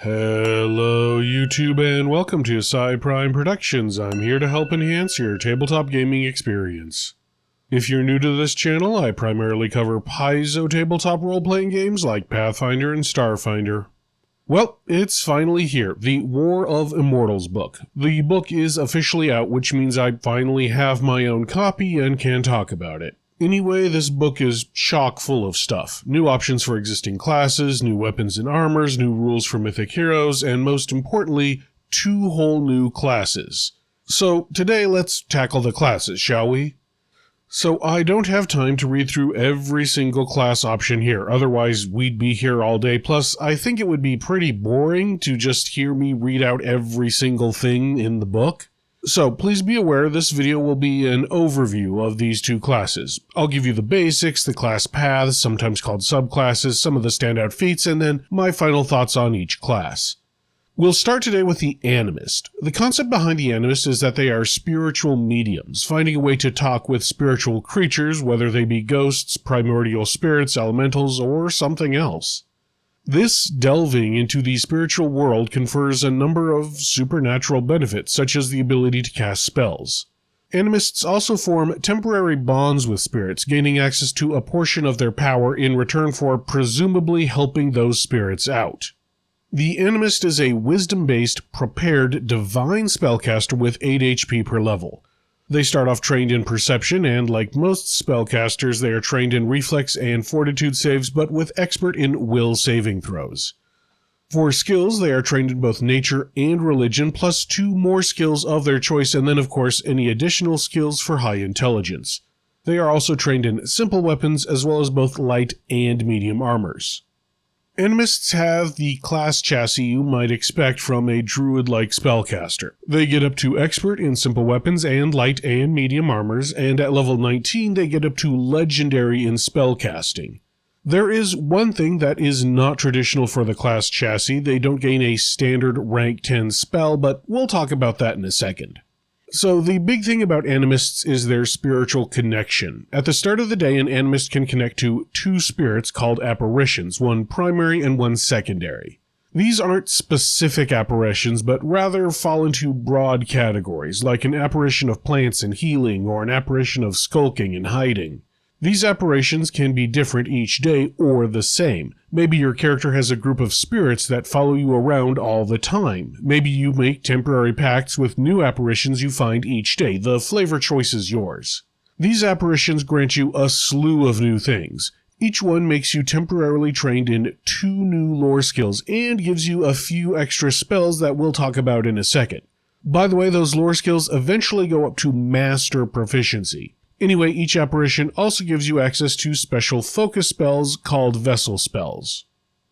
Hello YouTube and welcome to Prime Productions. I'm here to help enhance your tabletop gaming experience. If you're new to this channel, I primarily cover Paizo tabletop role-playing games like Pathfinder and Starfinder. Well, it's finally here, the War of Immortals book. The book is officially out, which means I finally have my own copy and can talk about it. Anyway, this book is chock full of stuff. New options for existing classes, new weapons and armors, new rules for mythic heroes, and most importantly, 2 whole new classes. So today let's tackle the classes, shall we? So I don't have time to read through every single class option here, otherwise we'd be here all day, plus I think it would be pretty boring to just hear me read out every single thing in the book. So please be aware this video will be an overview of these 2 classes. I'll give you the basics, the class paths, sometimes called subclasses, some of the standout feats, and then my final thoughts on each class. We'll start today with the Animist. The concept behind the Animist is that they are spiritual mediums, finding a way to talk with spiritual creatures, whether they be ghosts, primordial spirits, elementals, or something else. This delving into the spiritual world confers a number of supernatural benefits, such as the ability to cast spells. Animists also form temporary bonds with spirits, gaining access to a portion of their power in return for presumably helping those spirits out. The Animist is a wisdom-based, prepared, divine spellcaster with 8 HP per level. They start off trained in perception, and like most spellcasters, they are trained in reflex and fortitude saves, but with expert in will saving throws. For skills, they are trained in both nature and religion, plus 2 more skills of their choice, and then of course any additional skills for high intelligence. They are also trained in simple weapons, as well as both light and medium armors. Animists have the class chassis you might expect from a druid-like spellcaster. They get up to expert in simple weapons and light and medium armors, and at level 19 they get up to legendary in spellcasting. There is one thing that is not traditional for the class chassis. They don't gain a standard rank 10 spell, but we'll talk about that in a second. So the big thing about Animists is their spiritual connection. At the start of the day, an Animist can connect to 2 spirits called Apparitions, one primary and one secondary. These aren't specific apparitions, but rather fall into broad categories, like an apparition of plants and healing, or an apparition of skulking and hiding. These apparitions can be different each day or the same. Maybe your character has a group of spirits that follow you around all the time. Maybe you make temporary pacts with new apparitions you find each day. The flavor choice is yours. These apparitions grant you a slew of new things. Each one makes you temporarily trained in 2 new lore skills and gives you a few extra spells that we'll talk about in a second. By the way, those lore skills eventually go up to master proficiency. Anyway, each apparition also gives you access to special focus spells called vessel spells.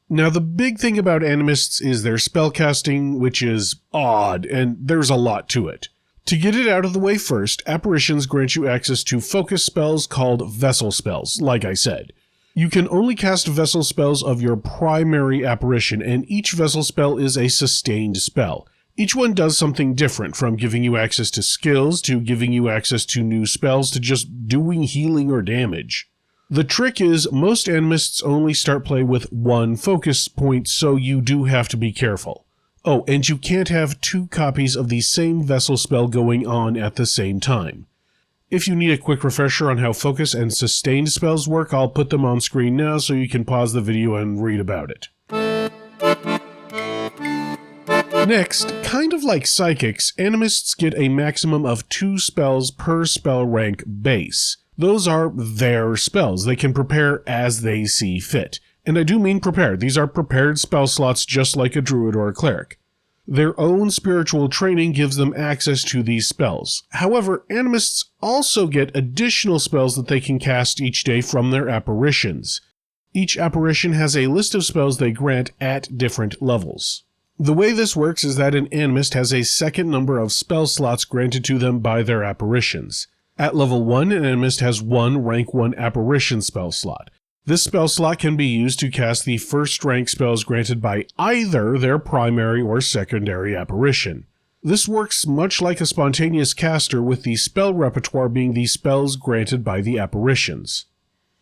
Now, the big thing about Animists is their spellcasting, which is odd, and there's a lot to it. To get it out of the way first, apparitions grant you access to focus spells called vessel spells, like I said. You can only cast vessel spells of your primary apparition, and each vessel spell is a sustained spell. Each one does something different, from giving you access to skills, to giving you access to new spells, to just doing healing or damage. The trick is, most Animists only start play with 1 focus point, so you do have to be careful. Oh, and you can't have 2 copies of the same vessel spell going on at the same time. If you need a quick refresher on how focus and sustained spells work, I'll put them on screen now so you can pause the video and read about it. Next, kind of like psychics, Animists get a maximum of 2 spells per spell rank base. Those are their spells. They can prepare as they see fit. And I do mean prepared. These are prepared spell slots just like a druid or a cleric. Their own spiritual training gives them access to these spells. However, Animists also get additional spells that they can cast each day from their apparitions. Each apparition has a list of spells they grant at different levels. The way this works is that an Animist has a second number of spell slots granted to them by their apparitions. At level 1, an Animist has 1 rank 1 apparition spell slot. This spell slot can be used to cast the first rank spells granted by either their primary or secondary apparition. This works much like a spontaneous caster, with the spell repertoire being the spells granted by the apparitions.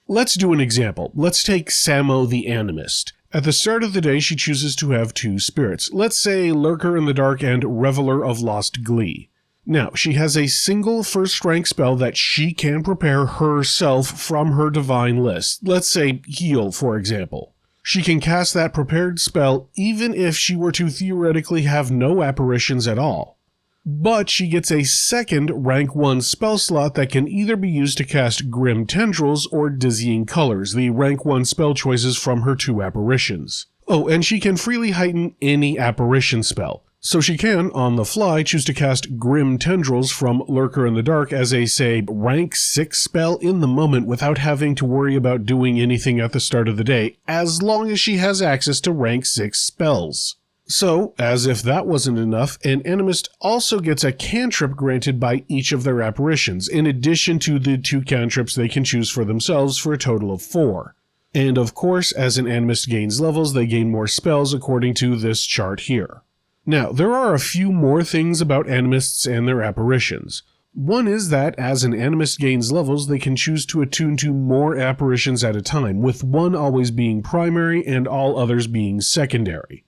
Let's do an example. Let's take Samo the Animist. At the start of the day, she chooses to have 2 spirits. Let's say Lurker in the Dark and Reveler of Lost Glee. Now, she has a single first rank spell that she can prepare herself from her divine list. Let's say Heal, for example. She can cast that prepared spell even if she were to theoretically have no apparitions at all. But she gets a second rank 1 spell slot that can either be used to cast Grim Tendrils or Dizzying Colors, the rank 1 spell choices from her 2 apparitions. Oh, and she can freely heighten any apparition spell. So she can, on the fly, choose to cast Grim Tendrils from Lurker in the Dark as a, say, rank 6 spell in the moment without having to worry about doing anything at the start of the day, as long as she has access to rank 6 spells. So, as if that wasn't enough, an Animist also gets a cantrip granted by each of their apparitions, in addition to the 2 cantrips they can choose for themselves for a total of 4. And of course, as an Animist gains levels, they gain more spells according to this chart here. Now, there are a few more things about Animists and their apparitions. One is that, as an Animist gains levels, they can choose to attune to more apparitions at a time, with one always being primary and all others being secondary.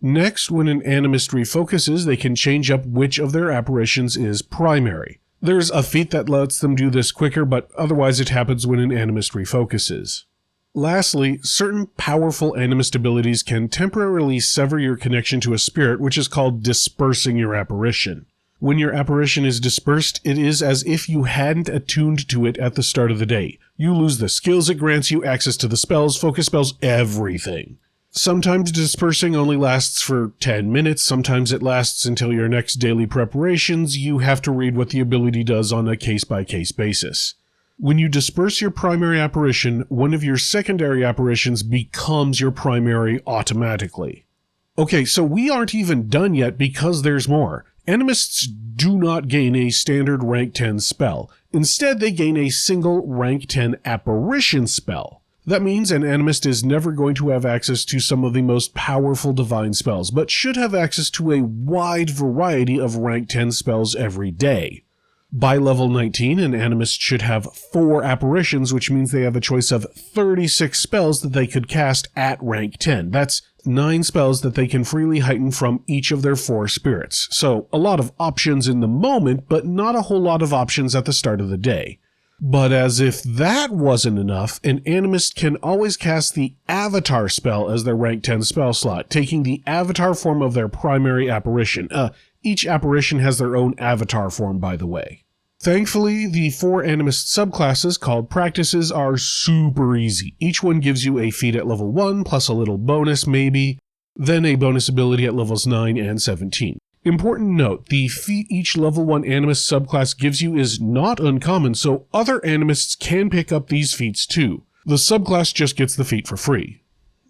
Next, when an Animist refocuses, they can change up which of their apparitions is primary. There's a feat that lets them do this quicker, but otherwise it happens when an Animist refocuses. Lastly, certain powerful Animist abilities can temporarily sever your connection to a spirit, which is called dispersing your apparition. When your apparition is dispersed, it is as if you hadn't attuned to it at the start of the day. You lose the skills it grants you, access to the spells, focus spells, everything. Sometimes dispersing only lasts for 10 minutes, sometimes it lasts until your next daily preparations. You have to read what the ability does on a case-by-case basis. When you disperse your primary apparition, one of your secondary apparitions becomes your primary automatically. Okay, so we aren't even done yet because there's more. Animists do not gain a standard rank 10 spell. Instead, they gain a single rank 10 apparition spell. That means an Animist is never going to have access to some of the most powerful divine spells, but should have access to a wide variety of rank 10 spells every day. By level 19, an Animist should have 4 apparitions, which means they have a choice of 36 spells that they could cast at rank 10. That's 9 spells that they can freely heighten from each of their 4 spirits. So, a lot of options in the moment, but not a whole lot of options at the start of the day. But as if that wasn't enough, an Animist can always cast the Avatar spell as their rank 10 spell slot, taking the avatar form of their primary apparition. Each apparition has their own avatar form, by the way. Thankfully, the 4 Animist subclasses called practices are super easy. Each one gives you a feat at level 1, plus a little bonus maybe, then a bonus ability at levels 9 and 17. Important note, the feat each level 1 Animist subclass gives you is not uncommon, so other Animists can pick up these feats too. The subclass just gets the feat for free.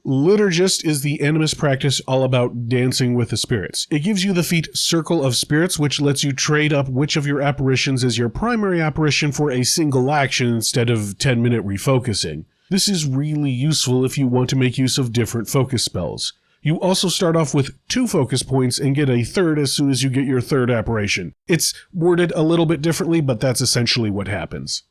Liturgist is the Animist practice all about dancing with the spirits. It gives you the feat Circle of Spirits, which lets you trade up which of your apparitions is your primary apparition for a single action instead of 10-minute refocusing. This is really useful if you want to make use of different focus spells. You also start off with 2 focus points and get a third as soon as you get your third apparition. It's worded a little bit differently, but that's essentially what happens.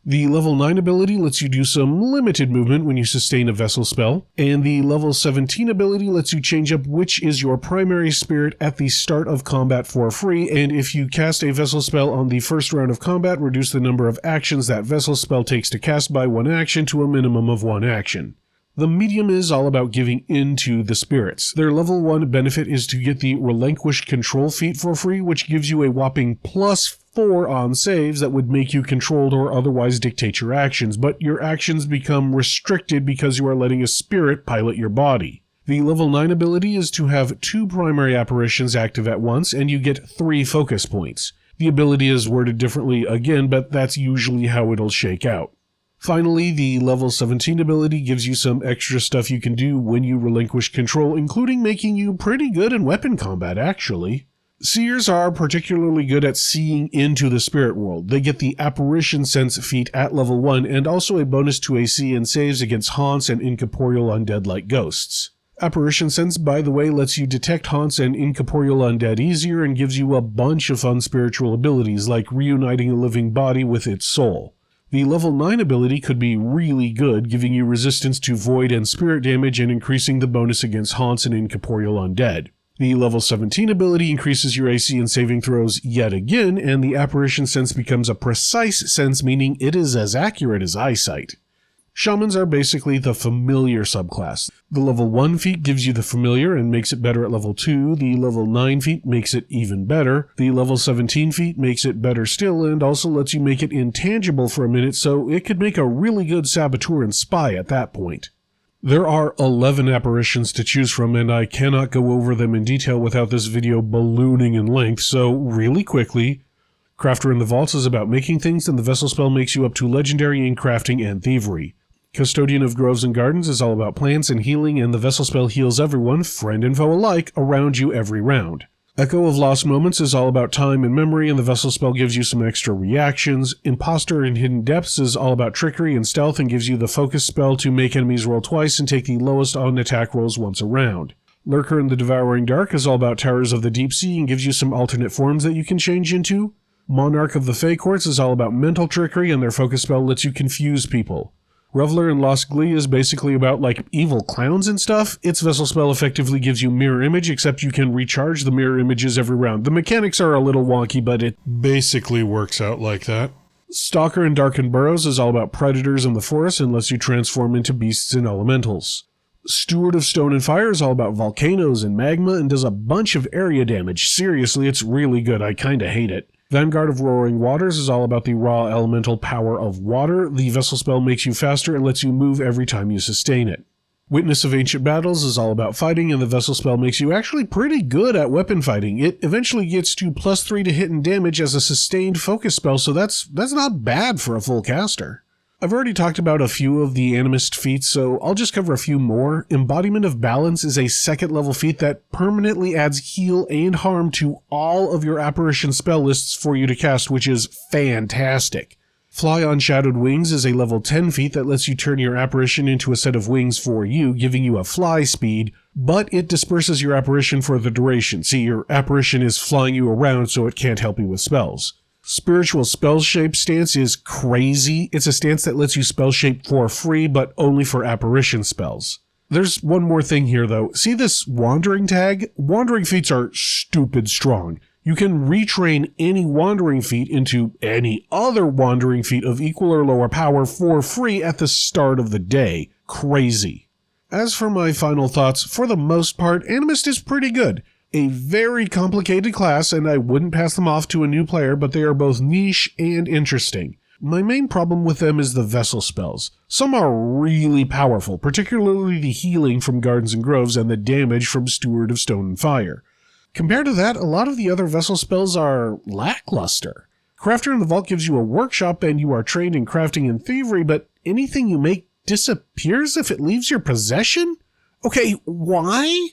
The level 9 ability lets you do some limited movement when you sustain a vessel spell, and the level 17 ability lets you change up which is your primary spirit at the start of combat for free, and if you cast a vessel spell on the first round of combat, reduce the number of actions that vessel spell takes to cast by 1 action to a minimum of 1 action. The medium is all about giving in to the spirits. Their level 1 benefit is to get the Relinquish Control feat for free, which gives you a whopping +4 on saves that would make you controlled or otherwise dictate your actions, but your actions become restricted because you are letting a spirit pilot your body. The level 9 ability is to have 2 primary apparitions active at once, and you get 3 focus points. The ability is worded differently again, but that's usually how it'll shake out. Finally, the level 17 ability gives you some extra stuff you can do when you relinquish control, including making you pretty good in weapon combat, actually. Seers are particularly good at seeing into the spirit world. They get the Apparition Sense feat at level 1, and also a bonus to AC and saves against haunts and incorporeal undead like ghosts. Apparition Sense, by the way, lets you detect haunts and incorporeal undead easier and gives you a bunch of fun spiritual abilities, like reuniting a living body with its soul. The level 9 ability could be really good, giving you resistance to void and spirit damage and increasing the bonus against haunts and incorporeal undead. The level 17 ability increases your AC and saving throws yet again, and the apparition sense becomes a precise sense, meaning it is as accurate as eyesight. Shamans are basically the familiar subclass. The level 1 feat gives you the familiar and makes it better at level 2, the level 9 feat makes it even better, the level 17 feat makes it better still and also lets you make it intangible for a minute, so it could make a really good saboteur and spy at that point. There are 11 apparitions to choose from, and I cannot go over them in detail without this video ballooning in length, so really quickly, Crafter in the Vaults is about making things, and the Vessel spell makes you up to legendary in crafting and thievery. Custodian of Groves and Gardens is all about plants and healing, and the Vessel spell heals everyone, friend and foe alike, around you every round. Echo of Lost Moments is all about time and memory, and the Vessel spell gives you some extra reactions. Imposter in Hidden Depths is all about trickery and stealth and gives you the focus spell to make enemies roll twice and take the lowest on attack rolls once a round. Lurker in the Devouring Dark is all about Towers of the Deep Sea and gives you some alternate forms that you can change into. Monarch of the Fey Courts is all about mental trickery, and their focus spell lets you confuse people. Reveler in Lost Glee is basically about, like, evil clowns and stuff. Its Vessel spell effectively gives you mirror image, except you can recharge the mirror images every round. The mechanics are a little wonky, but it basically works out like that. Stalker in Darkened Burrows is all about predators in the forest and lets you transform into beasts and elementals. Steward of Stone and Fire is all about volcanoes and magma and does a bunch of area damage. Seriously, it's really good. I kinda hate it. Vanguard of Roaring Waters is all about the raw elemental power of water. The Vessel spell makes you faster and lets you move every time you sustain it. Witness of Ancient Battles is all about fighting, and the Vessel spell makes you actually pretty good at weapon fighting. It eventually gets to +3 to hit and damage as a sustained focus spell, so that's not bad for a full caster. I've already talked about a few of the Animist feats, so I'll just cover a few more. Embodiment of Balance is a 2nd level feat that permanently adds heal and harm to all of your apparition spell lists for you to cast, which is fantastic. Fly on Shadowed Wings is a level 10 feat that lets you turn your apparition into a set of wings for you, giving you a fly speed, but it disperses your apparition for the duration. See, your apparition is flying you around, so it can't help you with spells. Spiritual Spell Shape stance is crazy. It's a stance that lets you spell shape for free, but only for apparition spells. There's one more thing here, though. See this Wandering tag? Wandering feats are stupid strong. You can retrain any Wandering feat into any other Wandering feat of equal or lower power for free at the start of the day. Crazy. As for my final thoughts, for the most part, Animist is pretty good. A very complicated class, and I wouldn't pass them off to a new player, but they are both niche and interesting. My main problem with them is the Vessel spells. Some are really powerful, particularly the healing from Gardens and Groves and the damage from Steward of Stone and Fire. Compared to that, a lot of the other Vessel spells are lackluster. Crafter in the Vault gives you a workshop and you are trained in crafting and thievery, but anything you make disappears if it leaves your possession? Okay, why?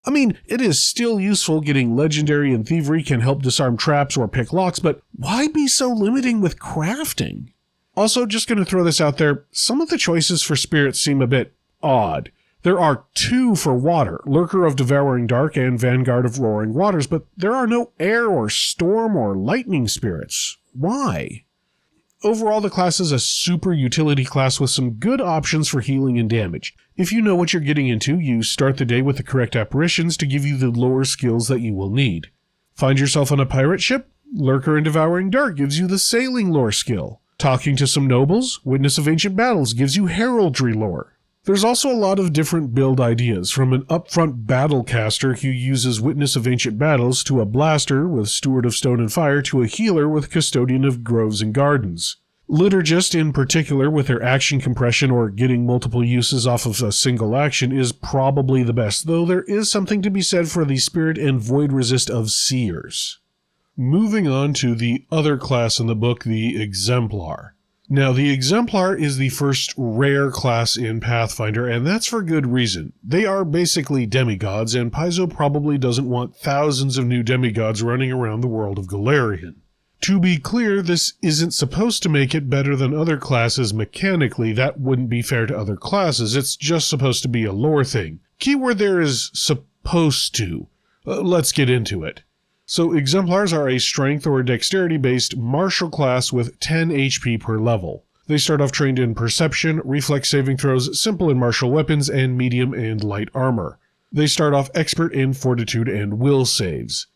I mean, it is still useful. Getting legendary and thievery can help disarm traps or pick locks, but why be so limiting with crafting? Also, just going to throw this out there, some of the choices for spirits seem a bit odd. There are 2 for water, Lurker of Devouring Dark and Vanguard of Roaring Waters, but there are no air or storm or lightning spirits. Why? Overall, the class is a super utility class with some good options for healing and damage. If you know what you're getting into, you start the day with the correct apparitions to give you the lore skills that you will need. Find yourself on a pirate ship? Lurker in Devouring Dark gives you the sailing lore skill. Talking to some nobles? Witness of Ancient Battles gives you heraldry lore. There's also a lot of different build ideas, from an upfront battle caster who uses Witness of Ancient Battles to a blaster with Steward of Stone and Fire to a healer with Custodian of Groves and Gardens. Liturgist, in particular, with their action compression or getting multiple uses off of a single action, is probably the best, though there is something to be said for the Spirit and Void Resist of Seers. Moving on to the other class in the book, the Exemplar. Now, the Exemplar is the first rare class in Pathfinder, and that's for good reason. They are basically demigods, and Paizo probably doesn't want thousands of new demigods running around the world of Golarion. To be clear, this isn't supposed to make it better than other classes mechanically. That wouldn't be fair to other classes. It's just supposed to be a lore thing. Keyword there is supposed to. Let's get into it. So Exemplars are a strength or dexterity-based martial class with 10 HP per level. They start off trained in perception, reflex saving throws, simple and martial weapons, and medium and light armor. They start off expert in fortitude and will saves.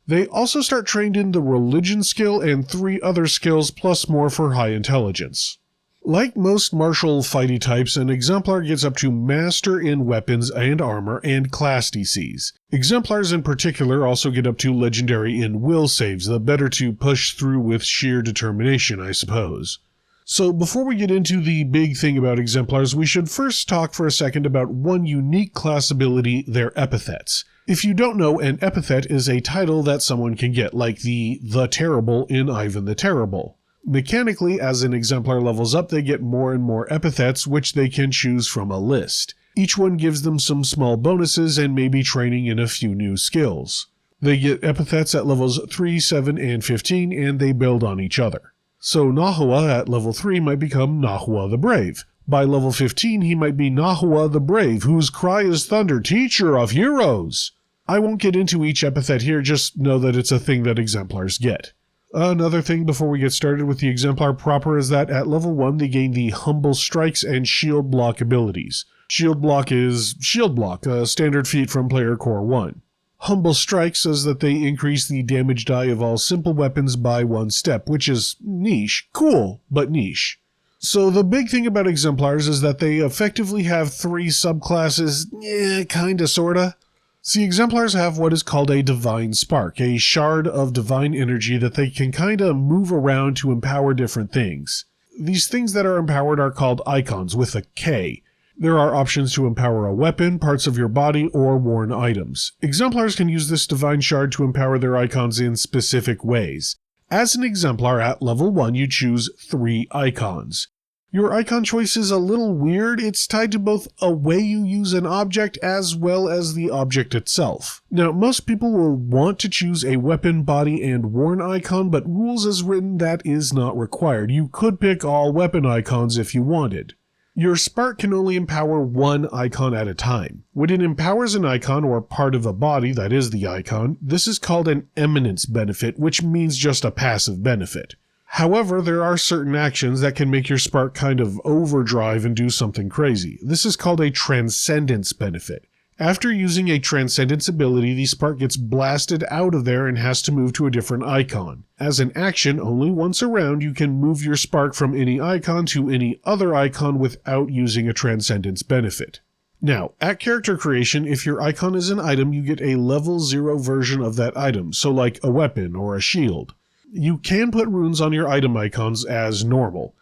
They also start trained in the religion skill and 3 other skills plus more for high intelligence. Like most martial fighty types, an Exemplar gets up to Master in weapons and armor and class DCs. Exemplars in particular also get up to Legendary in will saves, the better to push through with sheer determination, I suppose. So before we get into the big thing about Exemplars, we should first talk for a second about one unique class ability, their epithets. If you don't know, an epithet is a title that someone can get, like the Terrible in Ivan the Terrible. Mechanically, as an Exemplar levels up, they get more and more epithets, which they can choose from a list. Each one gives them some small bonuses and maybe training in a few new skills. They get epithets at levels 3, 7, and 15, and they build on each other. So Nahua at level 3 might become Nahua the Brave. By level 15, he might be Nahua the Brave, whose cry is thunder, teacher of heroes. I won't get into each epithet here, just know that it's a thing that Exemplars get. Another thing before we get started with the Exemplar proper is that at level 1 they gain the Humble Strikes and Shield Block abilities. Shield Block is Shield Block, a standard feat from Player Core 1. Humble Strike says that they increase the damage die of all simple weapons by 1 step, which is niche. Cool, but niche. So the big thing about Exemplars is that they effectively have 3 subclasses, kinda sorta. See, Exemplars have what is called a Divine Spark, a shard of divine energy that they can kinda move around to empower different things. These things that are empowered are called icons, with a K. There are options to empower a weapon, parts of your body, or worn items. Exemplars can use this divine shard to empower their icons in specific ways. As an Exemplar at level 1, you choose 3 icons. Your icon choice is a little weird. It's tied to both a way you use an object as well as the object itself. Now, most people will want to choose a weapon, body, and worn icon, but rules as written, that is not required. You could pick all weapon icons if you wanted. Your spark can only empower 1 icon at a time. When it empowers an icon or part of a body, that is the icon, this is called an eminence benefit, which means just a passive benefit. However, there are certain actions that can make your spark kind of overdrive and do something crazy. This is called a transcendence benefit. After using a transcendence ability, the spark gets blasted out of there and has to move to a different icon. As an action, only once a round you can move your spark from any icon to any other icon without using a transcendence benefit. Now, at character creation, if your icon is an item, you get a level 0 version of that item, so like a weapon or a shield. You can put runes on your item icons as normal.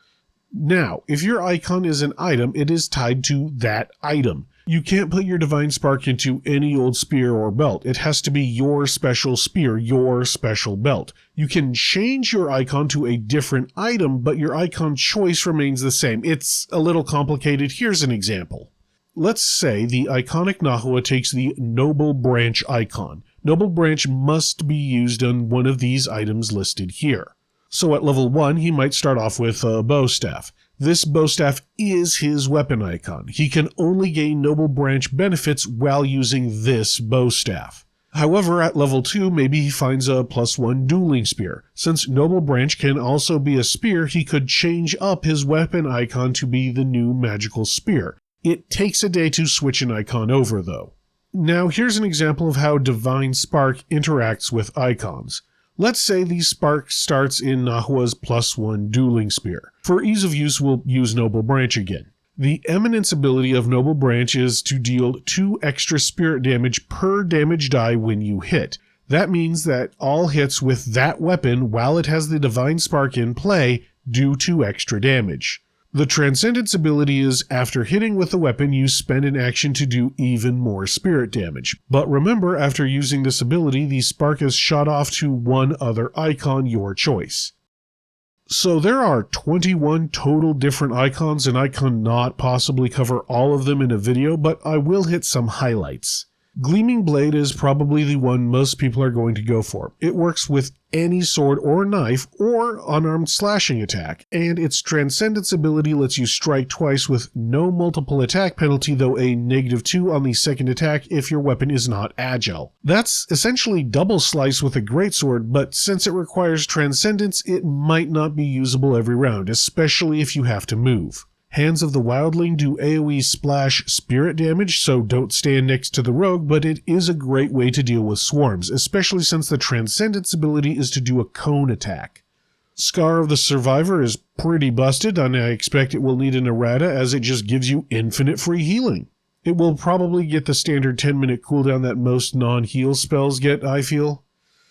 Now, if your icon is an item, it is tied to that item. You can't put your Divine Spark into any old spear or belt. It has to be your special spear, your special belt. You can change your icon to a different item, but your icon choice remains the same. It's a little complicated. Here's an example. Let's say the iconic Nahua takes the Noble Branch icon. Noble Branch must be used on one of these items listed here. So at level 1, he might start off with a bow staff. This bow staff is his weapon icon. He can only gain Noble Branch benefits while using this bow staff. However, at level 2, maybe he finds a +1 dueling spear. Since Noble Branch can also be a spear, he could change up his weapon icon to be the new magical spear. It takes a day to switch an icon over, though. Now, here's an example of how Divine Spark interacts with icons. Let's say the spark starts in Nahua's +1 dueling spear. For ease of use, we'll use Noble Branch again. The eminence ability of Noble Branch is to deal 2 extra spirit damage per damage die when you hit. That means that all hits with that weapon, while it has the Divine Spark in play, do 2 extra damage. The Transcendence ability is, after hitting with the weapon, you spend an action to do even more spirit damage. But remember, after using this ability, the spark is shot off to one other icon, your choice. So there are 21 total different icons, and I cannot possibly cover all of them in a video, but I will hit some highlights. Gleaming Blade is probably the one most people are going to go for. It works with any sword or knife or unarmed slashing attack, and its Transcendence ability lets you strike twice with no multiple attack penalty, though a -2 on the second attack if your weapon is not agile. That's essentially double slice with a greatsword, but since it requires Transcendence, it might not be usable every round, especially if you have to move. Hands of the Wildling do AoE splash spirit damage, so don't stand next to the rogue, but it is a great way to deal with swarms, especially since the Transcendence ability is to do a cone attack. Scar of the Survivor is pretty busted, and I expect it will need an errata as it just gives you infinite free healing. It will probably get the standard 10-minute cooldown that most non-heal spells get, I feel.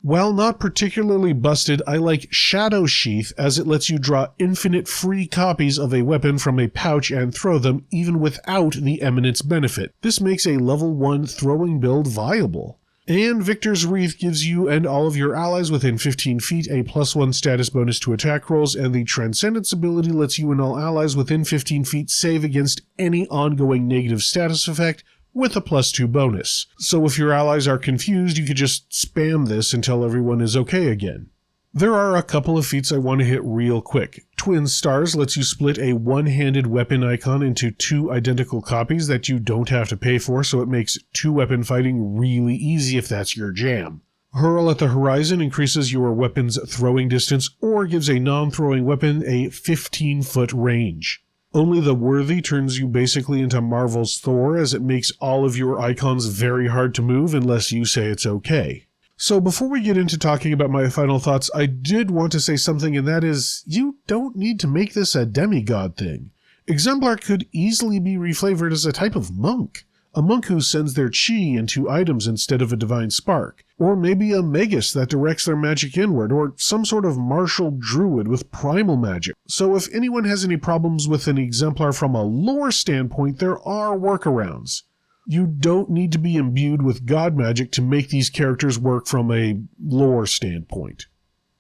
While not particularly busted, I like Shadow Sheath as it lets you draw infinite free copies of a weapon from a pouch and throw them even without the Eminence benefit. This makes a level 1 throwing build viable. And Victor's Wreath gives you and all of your allies within 15 feet a +1 status bonus to attack rolls, and the Transcendence ability lets you and all allies within 15 feet save against any ongoing negative status effect with a +2 bonus. So if your allies are confused, you could just spam this until everyone is okay again. There are a couple of feats I want to hit real quick. Twin Stars lets you split a one-handed weapon icon into 2 identical copies that you don't have to pay for, so it makes 2-weapon fighting really easy if that's your jam. Hurl at the Horizon increases your weapon's throwing distance or gives a non-throwing weapon a 15-foot range. Only the Worthy turns you basically into Marvel's Thor, as it makes all of your icons very hard to move unless you say it's okay. So before we get into talking about my final thoughts, I did want to say something, and that is, you don't need to make this a demigod thing. Exemplar could easily be reflavored as a type of monk. A monk who sends their chi into items instead of a divine spark. Or maybe a magus that directs their magic inward, or some sort of martial druid with primal magic. So if anyone has any problems with an Exemplar from a lore standpoint, there are workarounds. You don't need to be imbued with god magic to make these characters work from a lore standpoint.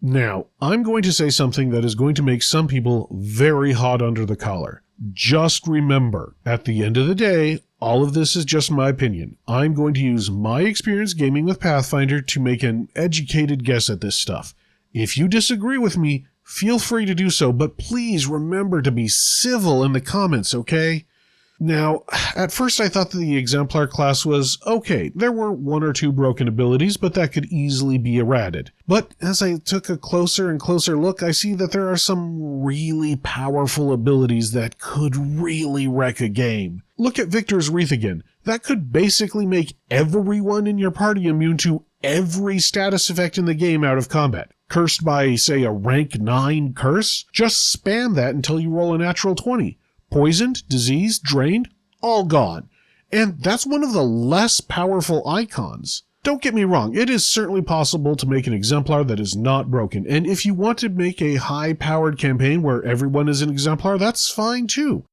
Now, I'm going to say something that is going to make some people very hot under the collar. Just remember, at the end of the day, all of this is just my opinion. I'm going to use my experience gaming with Pathfinder to make an educated guess at this stuff. If you disagree with me, feel free to do so, but please remember to be civil in the comments, okay? Now, at first I thought that the Exemplar class was okay. There were 1 or 2 broken abilities, but that could easily be errated. But as I took a closer and closer look, I see that there are some really powerful abilities that could really wreck a game. Look at Victor's Wreath again. That could basically make everyone in your party immune to every status effect in the game out of combat. Cursed by, say, a rank 9 curse? Just spam that until you roll a natural 20. Poisoned, diseased, drained, all gone. And that's one of the less powerful icons. Don't get me wrong, it is certainly possible to make an Exemplar that is not broken, and if you want to make a high-powered campaign where everyone is an Exemplar, that's fine too.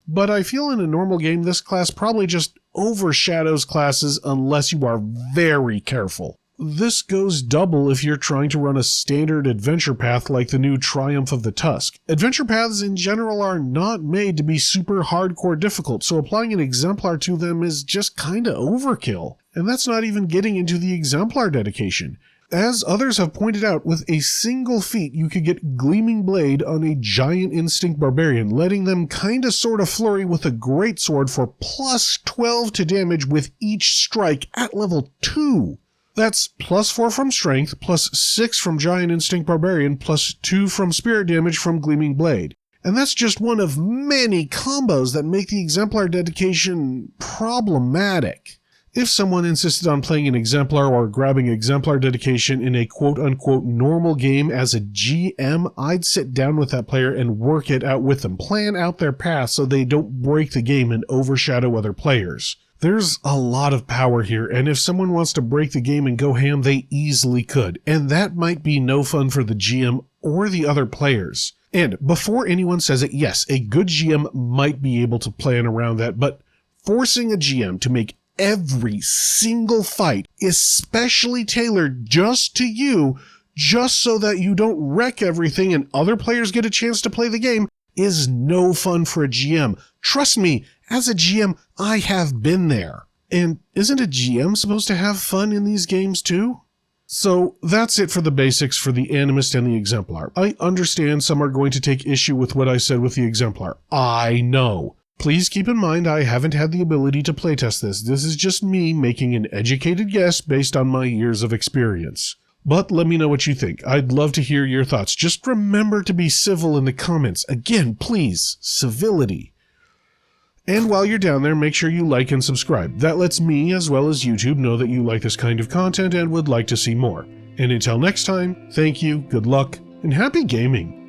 But I feel in a normal game this class probably just overshadows classes unless you are very careful. This goes double if you're trying to run a standard adventure path like the new Triumph of the Tusk. Adventure paths in general are not made to be super hardcore difficult, so applying an Exemplar to them is just kinda overkill. And that's not even getting into the Exemplar dedication. As others have pointed out, with a single feat you could get Gleaming Blade on a Giant Instinct Barbarian, letting them kinda sorta flurry with a greatsword for +12 to damage with each strike at level 2. That's +4 from Strength, +6 from Giant Instinct Barbarian, +2 from Spirit damage from Gleaming Blade. And that's just one of many combos that make the Exemplar dedication problematic. If someone insisted on playing an Exemplar or grabbing Exemplar dedication in a quote-unquote normal game as a GM, I'd sit down with that player and work it out with them, plan out their path so they don't break the game and overshadow other players. There's a lot of power here, and if someone wants to break the game and go ham, they easily could, and that might be no fun for the GM or the other players. And before anyone says it, yes, a good GM might be able to plan around that, but forcing a GM to make every single fight especially tailored just to you, just so that you don't wreck everything and other players get a chance to play the game, is no fun for a GM. Trust me, as a GM, I have been there. And isn't a GM supposed to have fun in these games too? So that's it for the basics for the Animist and the Exemplar. I understand some are going to take issue with what I said with the Exemplar. I know. Please keep in mind I haven't had the ability to playtest this. This is just me making an educated guess based on my years of experience. But let me know what you think. I'd love to hear your thoughts. Just remember to be civil in the comments. Again, please, civility. And while you're down there, make sure you like and subscribe. That lets me, as well as YouTube, know that you like this kind of content and would like to see more. And until next time, thank you, good luck, and happy gaming!